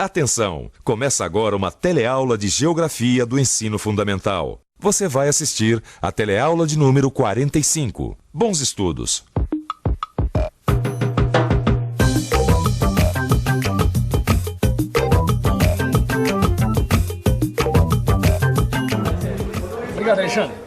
Atenção! Começa agora uma teleaula de Geografia do Ensino Fundamental. Você vai assistir a teleaula de número 45. Bons estudos! Obrigado, Alexandre.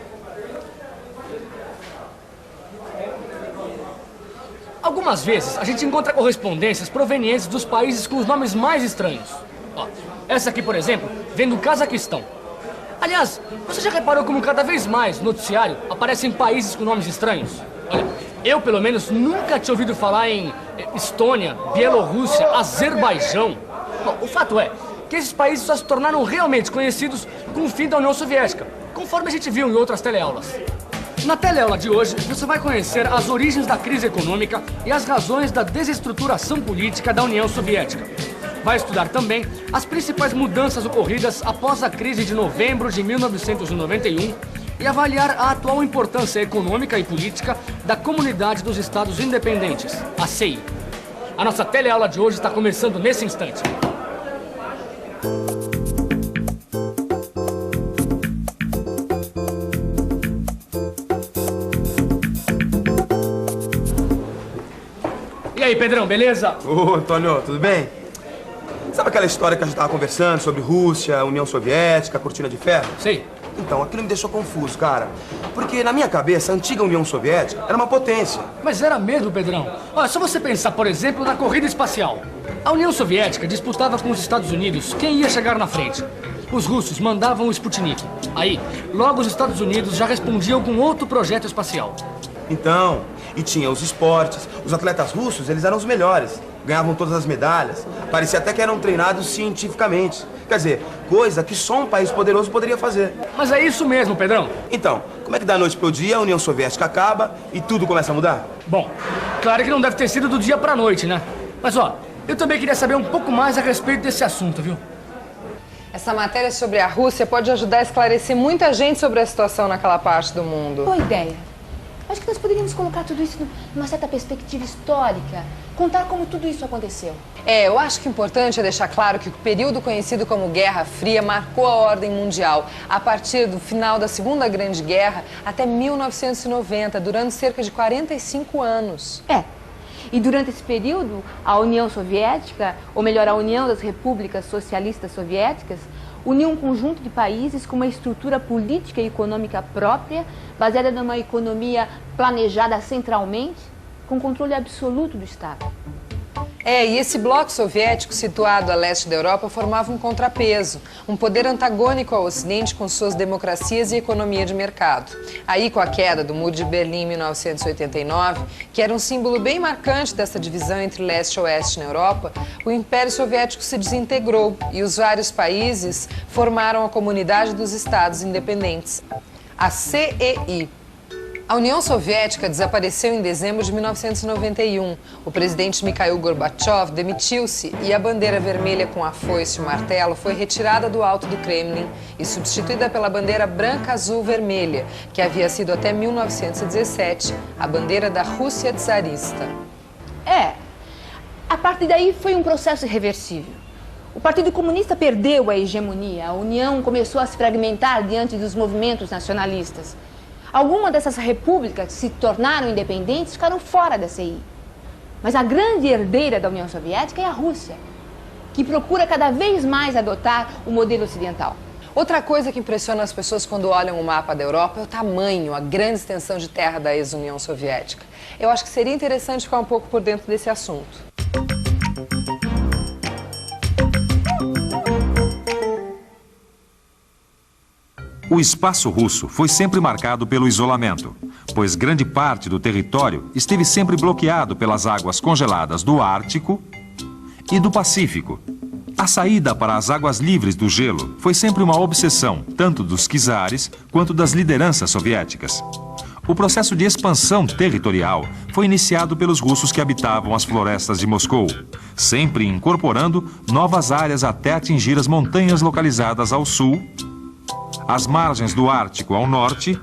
Algumas vezes a gente encontra correspondências provenientes dos países com os nomes mais estranhos. Ó, essa aqui, por exemplo, vem do Cazaquistão. Aliás, você já reparou como cada vez mais no noticiário aparecem países com nomes estranhos? Olha, eu pelo menos nunca tinha ouvido falar em Estônia, Bielorrússia, Azerbaijão. Bom, o fato é que esses países só se tornaram realmente conhecidos com o fim da União Soviética, conforme a gente viu em outras teleaulas. Na teleaula de hoje, você vai conhecer as origens da crise econômica e as razões da desestruturação política da União Soviética. Vai estudar também as principais mudanças ocorridas após a crise de novembro de 1991 e avaliar a atual importância econômica e política da Comunidade dos Estados Independentes, a CEI. A nossa teleaula de hoje está começando nesse instante. E aí, Pedrão, beleza? Ô, Antônio, tudo bem? Sabe aquela história que a gente tava conversando sobre Rússia, União Soviética, Cortina de Ferro? Sei. Então, aquilo me deixou confuso, cara. Porque na minha cabeça, a antiga União Soviética era uma potência. Mas era mesmo, Pedrão. Olha, só você pensar, por exemplo, na corrida espacial. A União Soviética disputava com os Estados Unidos quem ia chegar na frente. Os russos mandavam o Sputnik. Aí, logo os Estados Unidos já respondiam com outro projeto espacial. Então, e tinha os esportes. Os atletas russos, eles eram os melhores. Ganhavam todas as medalhas. Parecia até que eram treinados cientificamente. Quer dizer, coisa que só um país poderoso poderia fazer. Mas é isso mesmo, Pedrão. Então, como é que da noite pro dia a União Soviética acaba e tudo começa a mudar? Bom, claro que não deve ter sido do dia pra noite, né? Mas ó, eu também queria saber um pouco mais a respeito desse assunto, viu? Essa matéria sobre a Rússia pode ajudar a esclarecer muita gente sobre a situação naquela parte do mundo. Boa ideia. Acho que nós poderíamos colocar tudo isso numa certa perspectiva histórica, contar como tudo isso aconteceu. Eu acho que o importante é deixar claro que o período conhecido como Guerra Fria marcou a ordem mundial a partir do final da Segunda Grande Guerra até 1990, durando cerca de 45 anos. E durante esse período, a União Soviética, ou melhor, a União das Repúblicas Socialistas Soviéticas, uniu um conjunto de países com uma estrutura política e econômica própria, baseada numa economia planejada centralmente, com controle absoluto do Estado. E esse bloco soviético situado a leste da Europa formava um contrapeso, um poder antagônico ao Ocidente com suas democracias e economia de mercado. Aí, com a queda do Muro de Berlim em 1989, que era um símbolo bem marcante dessa divisão entre leste e oeste na Europa, o Império Soviético se desintegrou e os vários países formaram a Comunidade dos Estados Independentes, a CEI. A União Soviética desapareceu em dezembro de 1991. O presidente Mikhail Gorbachev demitiu-se e a bandeira vermelha com a foice e o martelo foi retirada do alto do Kremlin e substituída pela bandeira branca-azul-vermelha, que havia sido até 1917 a bandeira da Rússia czarista. A partir daí foi um processo irreversível. O Partido Comunista perdeu a hegemonia, a União começou a se fragmentar diante dos movimentos nacionalistas. Algumas dessas repúblicas que se tornaram independentes ficaram fora da CEI. Mas a grande herdeira da União Soviética é a Rússia, que procura cada vez mais adotar o modelo ocidental. Outra coisa que impressiona as pessoas quando olham o mapa da Europa é o tamanho, a grande extensão de terra da ex-União Soviética. Eu acho que seria interessante ficar um pouco por dentro desse assunto. O espaço russo foi sempre marcado pelo isolamento, pois grande parte do território esteve sempre bloqueado pelas águas congeladas do Ártico e do Pacífico. A saída para as águas livres do gelo foi sempre uma obsessão, tanto dos czares quanto das lideranças soviéticas. O processo de expansão territorial foi iniciado pelos russos que habitavam as florestas de Moscou, sempre incorporando novas áreas até atingir as montanhas localizadas ao sul, as margens do Ártico ao norte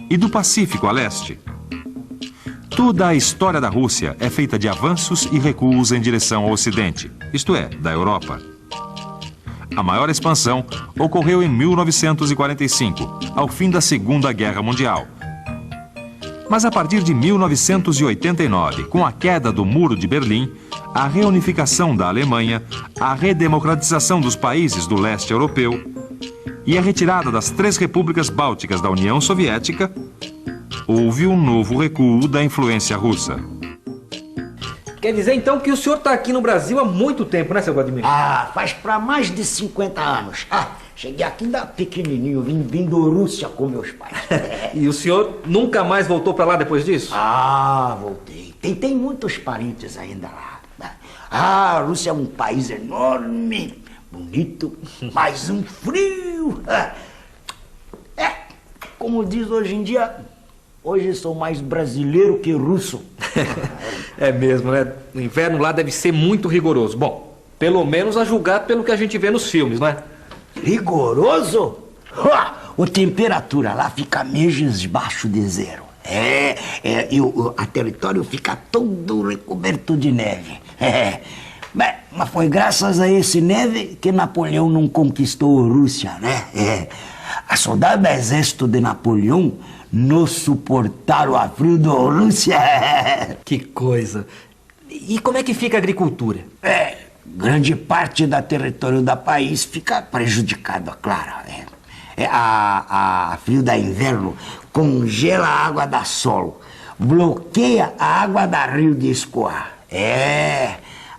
e do Pacífico a leste. Toda a história da Rússia é feita de avanços e recuos em direção ao Ocidente, isto é, da Europa. A maior expansão ocorreu em 1945, ao fim da Segunda Guerra Mundial. Mas a partir de 1989, com a queda do Muro de Berlim, a reunificação da Alemanha, a redemocratização dos países do leste europeu e a retirada das 3 repúblicas bálticas da União Soviética, houve um novo recuo da influência russa. Quer dizer, então, que o senhor está aqui no Brasil há muito tempo, né, seu Vladimir? Ah, faz para mais de 50 anos. Cheguei aqui ainda pequenininho, vim da Rússia com meus pais. E o senhor nunca mais voltou para lá depois disso? Voltei. Tem muitos parentes ainda lá. A Rússia é um país enorme, bonito, mas um frio. Como diz hoje em dia, hoje sou mais brasileiro que russo. É mesmo, né? O inverno lá deve ser muito rigoroso. Bom, pelo menos a julgar pelo que a gente vê nos filmes, não é? Rigoroso? A temperatura lá fica meses debaixo de zero. E o território fica todo recoberto de neve. Mas foi graças a esse neve que Napoleão não conquistou a Rússia, né? A soldado do exército de Napoleão não suportaram a frio da Rússia. Que coisa. E como é que fica a agricultura? Grande parte do território do país fica prejudicado, claro. A frio da inverno congela a água da solo, bloqueia a água da rio de escoar.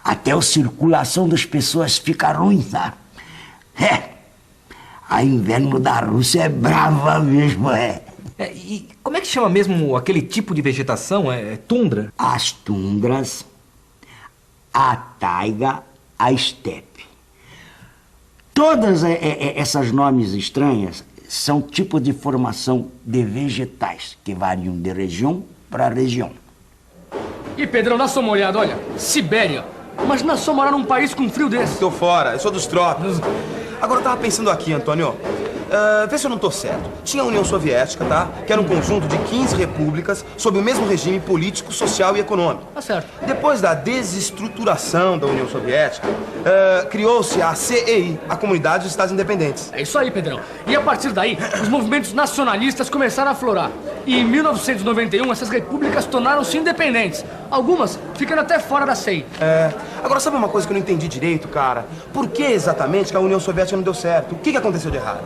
Até a circulação das pessoas fica ruim, tá? A inverno da Rússia é brava mesmo, E como é que chama mesmo aquele tipo de vegetação? É tundra? As tundras, a taiga, a estepe. Todas essas nomes estranhas são tipos de formação de vegetais que variam de região para região. E Pedrão, dá só uma olhada, olha, Sibéria. Imagina só morar num país com frio desse. Tô fora, eu sou dos trópicos. Agora eu tava pensando aqui, Antônio. Vê se eu não tô certo. Tinha a União Soviética, tá? Que era um conjunto de 15 repúblicas sob o mesmo regime político, social e econômico. Tá certo. Depois da desestruturação da União Soviética, criou-se a CEI, a Comunidade dos Estados Independentes. É isso aí, Pedrão. E a partir daí, os movimentos nacionalistas começaram a aflorar. E em 1991, essas repúblicas tornaram-se independentes. Algumas ficando até fora da CEI. Agora, sabe uma coisa que eu não entendi direito, cara? Por que exatamente que a União Soviética não deu certo? O que aconteceu de errado?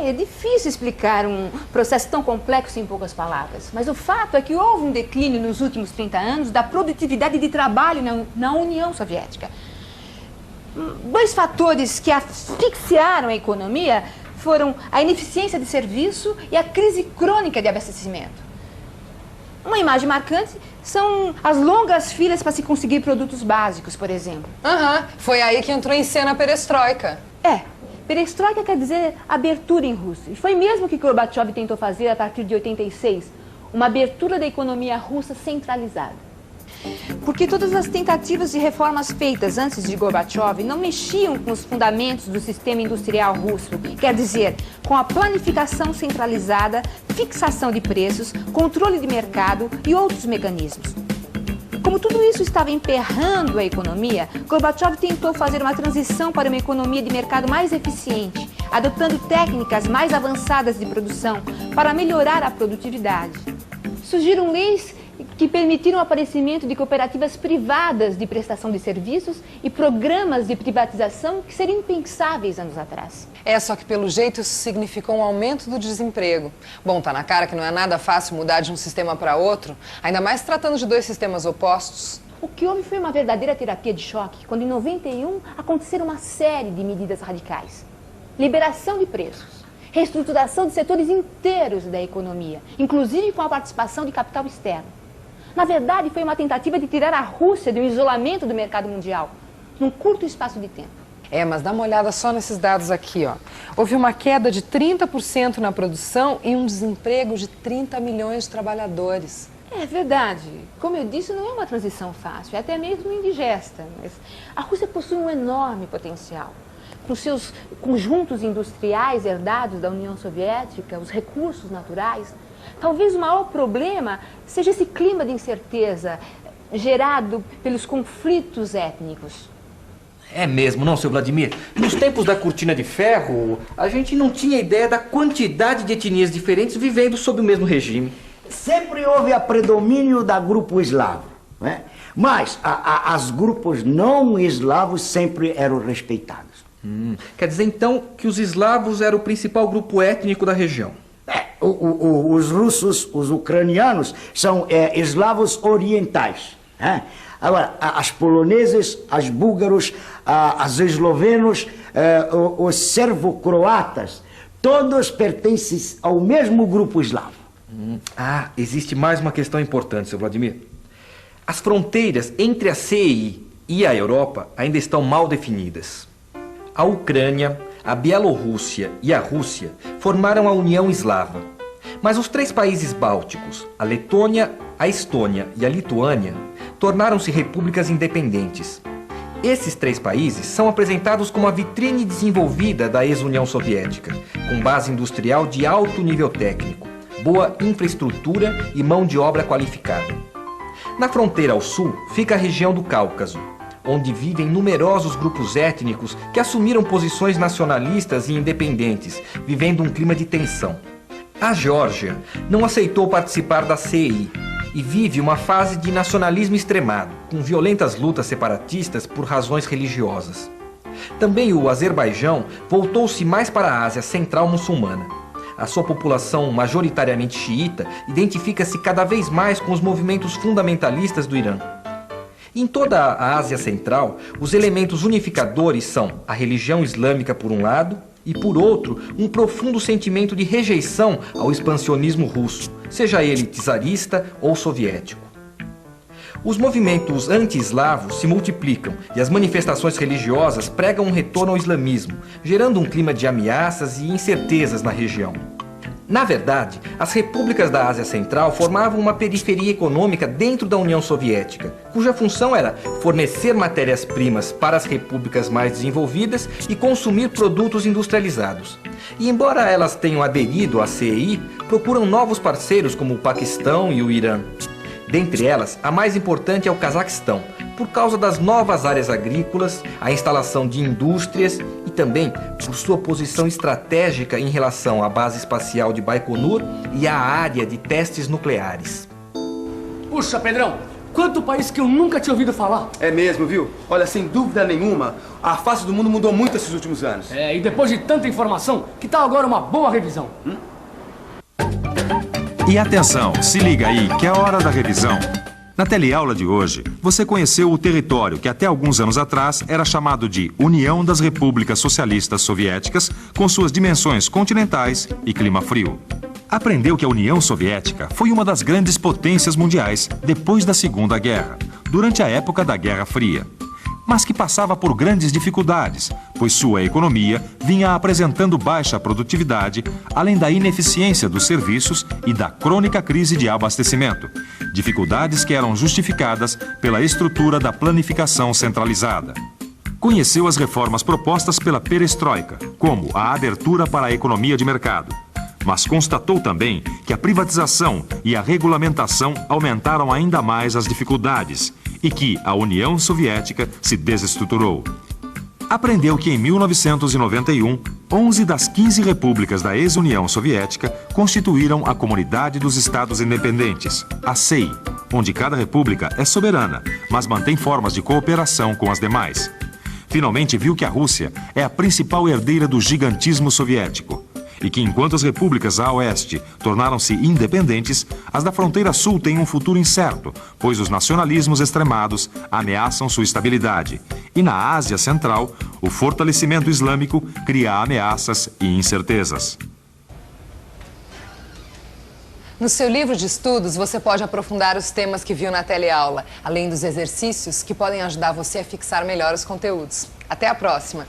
É difícil explicar um processo tão complexo em poucas palavras. Mas o fato é que houve um declínio nos últimos 30 anos da produtividade de trabalho na União Soviética. 2 fatores que asfixiaram a economia foram a ineficiência de serviço e a crise crônica de abastecimento. Uma imagem marcante são as longas filas para se conseguir produtos básicos, por exemplo. Foi aí que entrou em cena a perestroika. Perestroika quer dizer abertura em russo. E foi mesmo que Gorbachev tentou fazer a partir de 86, uma abertura da economia russa centralizada. Porque todas as tentativas de reformas feitas antes de Gorbachev não mexiam com os fundamentos do sistema industrial russo, quer dizer, com a planificação centralizada, fixação de preços, controle de mercado e outros mecanismos. Como tudo isso estava emperrando a economia, Gorbachev tentou fazer uma transição para uma economia de mercado mais eficiente, adotando técnicas mais avançadas de produção para melhorar a produtividade. Surgiram leis que permitiram o aparecimento de cooperativas privadas de prestação de serviços e programas de privatização que seriam impensáveis anos atrás. Só que pelo jeito isso significou um aumento do desemprego. Bom, tá na cara que não é nada fácil mudar de um sistema para outro, ainda mais tratando de 2 sistemas opostos. O que houve foi uma verdadeira terapia de choque, quando em 91 aconteceram uma série de medidas radicais. Liberação de preços, reestruturação de setores inteiros da economia, inclusive com a participação de capital externo. Na verdade, foi uma tentativa de tirar a Rússia do isolamento do mercado mundial, num curto espaço de tempo. Mas dá uma olhada só nesses dados aqui, ó. Houve uma queda de 30% na produção e um desemprego de 30 milhões de trabalhadores. É verdade. Como eu disse, não é uma transição fácil, é até mesmo indigesta. Mas a Rússia possui um enorme potencial. com seus conjuntos industriais herdados da União Soviética, os recursos naturais. Talvez o maior problema seja esse clima de incerteza gerado pelos conflitos étnicos. É mesmo, não, seu Vladimir? Nos tempos da cortina de ferro, a gente não tinha ideia da quantidade de etnias diferentes vivendo sob o mesmo regime. Sempre houve a predomínio da grupo eslavo, né? Mas as grupos não eslavos sempre eram respeitados. Quer dizer, então, que os eslavos eram o principal grupo étnico da região. Os russos, os ucranianos, são eslavos orientais, né? Agora, as poloneses, as búlgaros, as eslovenos, os servo-croatas, todos pertencem ao mesmo grupo eslavo. Existe mais uma questão importante, seu Vladimir. As fronteiras entre a CEI e a Europa ainda estão mal definidas. A Ucrânia, a Bielorrússia e a Rússia formaram a União Eslava. Mas os 3 países bálticos, a Letônia, a Estônia e a Lituânia, tornaram-se repúblicas independentes. Esses 3 países são apresentados como a vitrine desenvolvida da ex-União Soviética, com base industrial de alto nível técnico, boa infraestrutura e mão de obra qualificada. Na fronteira ao sul fica a região do Cáucaso, onde vivem numerosos grupos étnicos que assumiram posições nacionalistas e independentes, vivendo um clima de tensão. A Geórgia não aceitou participar da CEI e vive uma fase de nacionalismo extremado, com violentas lutas separatistas por razões religiosas. Também o Azerbaijão voltou-se mais para a Ásia Central muçulmana. A sua população majoritariamente xiita identifica-se cada vez mais com os movimentos fundamentalistas do Irã. Em toda a Ásia Central, os elementos unificadores são a religião islâmica por um lado e, por outro, um profundo sentimento de rejeição ao expansionismo russo, seja ele czarista ou soviético. Os movimentos anti-eslavos se multiplicam e as manifestações religiosas pregam um retorno ao islamismo, gerando um clima de ameaças e incertezas na região. Na verdade, as repúblicas da Ásia Central formavam uma periferia econômica dentro da União Soviética, cuja função era fornecer matérias-primas para as repúblicas mais desenvolvidas e consumir produtos industrializados. E embora elas tenham aderido à CEI, procuram novos parceiros como o Paquistão e o Irã. Dentre elas, a mais importante é o Cazaquistão, por causa das novas áreas agrícolas, a instalação de indústrias e também por sua posição estratégica em relação à base espacial de Baikonur e à área de testes nucleares. Puxa, Pedrão, quanto país que eu nunca tinha ouvido falar. É mesmo, viu? Olha, sem dúvida nenhuma, a face do mundo mudou muito esses últimos anos. E depois de tanta informação, que tal agora uma boa revisão? E atenção, se liga aí que é a hora da revisão. Na teleaula de hoje, você conheceu o território que até alguns anos atrás era chamado de União das Repúblicas Socialistas Soviéticas, com suas dimensões continentais e clima frio. Aprendeu que a União Soviética foi uma das grandes potências mundiais depois da Segunda Guerra, durante a época da Guerra Fria, mas que passava por grandes dificuldades, pois sua economia vinha apresentando baixa produtividade, além da ineficiência dos serviços e da crônica crise de abastecimento, dificuldades que eram justificadas pela estrutura da planificação centralizada. Conheceu as reformas propostas pela perestroika, como a abertura para a economia de mercado, mas constatou também que a privatização e a regulamentação aumentaram ainda mais as dificuldades e que a União Soviética se desestruturou. Aprendeu que em 1991, 11 das 15 repúblicas da ex-União Soviética constituíram a Comunidade dos Estados Independentes, a CEI, onde cada república é soberana, mas mantém formas de cooperação com as demais. Finalmente viu que a Rússia é a principal herdeira do gigantismo soviético e que enquanto as repúblicas a oeste tornaram-se independentes, as da fronteira sul têm um futuro incerto, pois os nacionalismos extremados ameaçam sua estabilidade. E na Ásia Central, o fortalecimento islâmico cria ameaças e incertezas. No seu livro de estudos, você pode aprofundar os temas que viu na teleaula, além dos exercícios que podem ajudar você a fixar melhor os conteúdos. Até a próxima!